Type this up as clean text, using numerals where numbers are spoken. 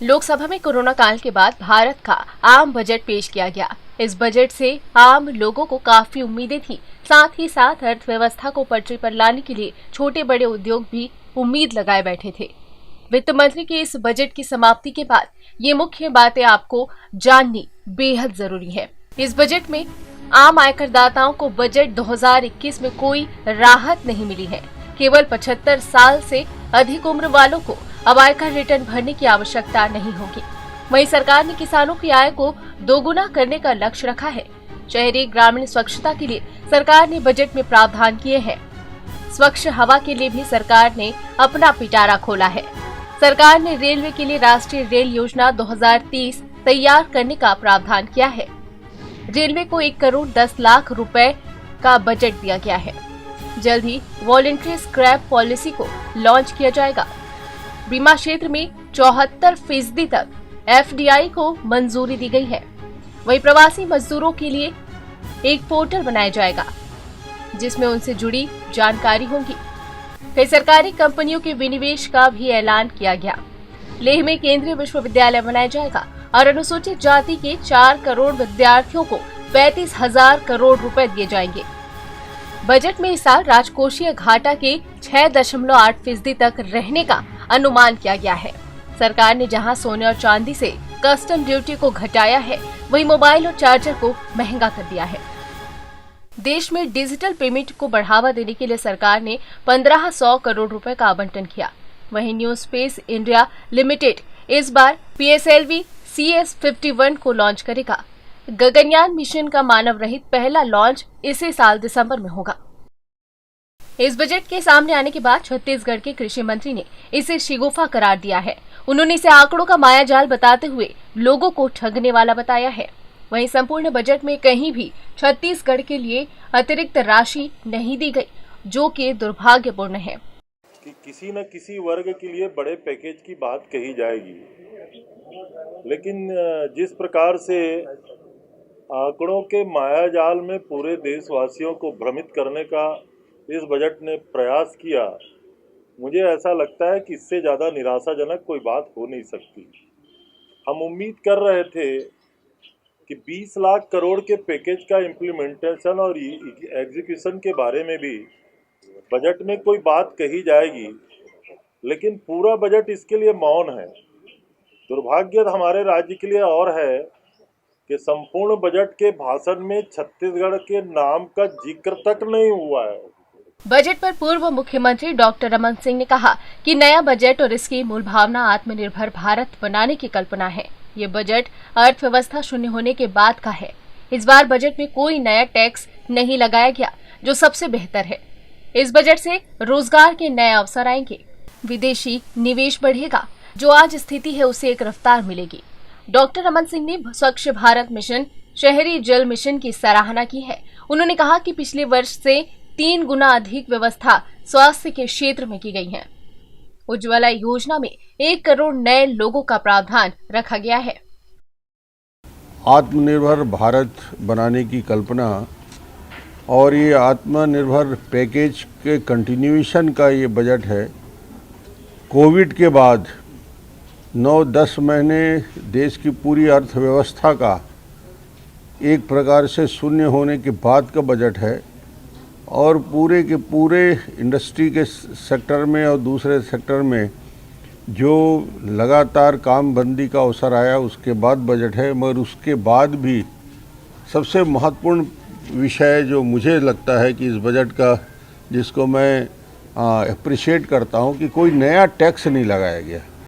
लोकसभा में कोरोना काल के बाद भारत का आम बजट पेश किया गया। इस बजट से आम लोगों को काफी उम्मीदें थी। साथ ही साथ अर्थव्यवस्था को पटरी पर लाने के लिए छोटे बड़े उद्योग भी उम्मीद लगाए बैठे थे। वित्त मंत्री के इस बजट की समाप्ति के बाद ये मुख्य बातें आपको जाननी बेहद जरूरी है। इस बजट में आम आयकरदाताओं को बजट 2021 में कोई राहत नहीं मिली है। केवल 75 साल से अधिक उम्र वालों को अब आयकर रिटर्न भरने की आवश्यकता नहीं होगी। वहीं सरकार ने किसानों की आय को दोगुना करने का लक्ष्य रखा है। शहरी ग्रामीण स्वच्छता के लिए सरकार ने बजट में प्रावधान किए हैं। स्वच्छ हवा के लिए भी सरकार ने अपना पिटारा खोला है। सरकार ने रेलवे के लिए राष्ट्रीय रेल योजना 2030 तैयार करने का प्रावधान किया है। रेलवे को 1 करोड़ 10 लाख रुपए का बजट दिया गया है। जल्द ही वॉलंटरी स्क्रैप पॉलिसी को लॉन्च किया जाएगा। बीमा क्षेत्र में 74% तक FDI को मंजूरी दी गई है। वहीं प्रवासी मजदूरों के लिए एक पोर्टल बनाया जाएगा जिसमें उनसे जुड़ी जानकारी होगी। कई सरकारी कंपनियों के विनिवेश का भी ऐलान किया गया। लेह में केंद्रीय विश्वविद्यालय बनाया जाएगा और अनुसूचित जाति के 4 करोड़ विद्यार्थियों को 35,000 करोड़ रुपए दिए जाएंगे। बजट में इस साल राजकोषीय घाटा के 6.8% तक रहने का अनुमान किया गया है। सरकार ने जहां सोने और चांदी से कस्टम ड्यूटी को घटाया है, वहीं मोबाइल और चार्जर को महंगा कर दिया है। देश में डिजिटल पेमेंट को बढ़ावा देने के लिए सरकार ने 1500 करोड़ रुपए का आवंटन किया। वहीं न्यू स्पेस इंडिया लिमिटेड इस बार PSLV CS51 को लॉन्च करेगा। गगनयान मिशन का मानव रहित पहला लॉन्च इसी साल दिसंबर में होगा। इस बजट के सामने आने के बाद छत्तीसगढ़ के कृषि मंत्री ने इसे शिगुफा करार दिया है। उन्होंने इसे आंकड़ों का मायाजाल बताते हुए लोगों को ठगने वाला बताया है। वहीं संपूर्ण बजट में कहीं भी छत्तीसगढ़ के लिए अतिरिक्त राशि नहीं दी गई, जो कि दुर्भाग्यपूर्ण है। कि किसी न किसी वर्ग के लिए बड़े पैकेज की बात कही जाएगी, लेकिन जिस प्रकार से आंकड़ों के मायाजाल में पूरे देशवासियों को भ्रमित करने का इस बजट ने प्रयास किया, मुझे ऐसा लगता है कि इससे ज़्यादा निराशाजनक कोई बात हो नहीं सकती। हम उम्मीद कर रहे थे कि 20 लाख करोड़ के पैकेज का इम्प्लीमेंटेशन और एग्जीक्यूशन के बारे में भी बजट में कोई बात कही जाएगी, लेकिन पूरा बजट इसके लिए मौन है। दुर्भाग्य हमारे राज्य के लिए और है कि संपूर्ण बजट के भाषण में छत्तीसगढ़ के नाम का जिक्र तक नहीं हुआ है। बजट पर पूर्व मुख्यमंत्री डॉक्टर रमन सिंह ने कहा कि नया बजट और इसकी मूल भावना आत्मनिर्भर भारत बनाने की कल्पना है। ये बजट अर्थव्यवस्था शून्य होने के बाद का है। इस बार बजट में कोई नया टैक्स नहीं लगाया गया, जो सबसे बेहतर है। इस बजट से रोजगार के नए अवसर आएंगे, विदेशी निवेश बढ़ेगा, जो आज स्थिति है उसे एक रफ्तार मिलेगी। डॉक्टर रमन सिंह ने स्वच्छ भारत मिशन, शहरी जल मिशन की सराहना की है। उन्होंने कहा कि पिछले वर्ष से 3 गुना अधिक व्यवस्था स्वास्थ्य के क्षेत्र में की गई है। उज्ज्वला योजना में 1 करोड़ नए लोगों का प्रावधान रखा गया है। आत्मनिर्भर भारत बनाने की कल्पना और ये आत्मनिर्भर पैकेज के कंटिन्यूएशन का ये बजट है। कोविड के बाद 9-10 महीने देश की पूरी अर्थव्यवस्था का एक प्रकार से शून्य होने के बाद का बजट है और पूरे के पूरे इंडस्ट्री के सेक्टर में और दूसरे सेक्टर में जो लगातार काम बंदी का अवसर आया उसके बाद बजट है। मगर उसके बाद भी सबसे महत्वपूर्ण विषय जो मुझे लगता है कि इस बजट का, जिसको मैं अप्रिशिएट करता हूं, कि कोई नया टैक्स नहीं लगाया गया।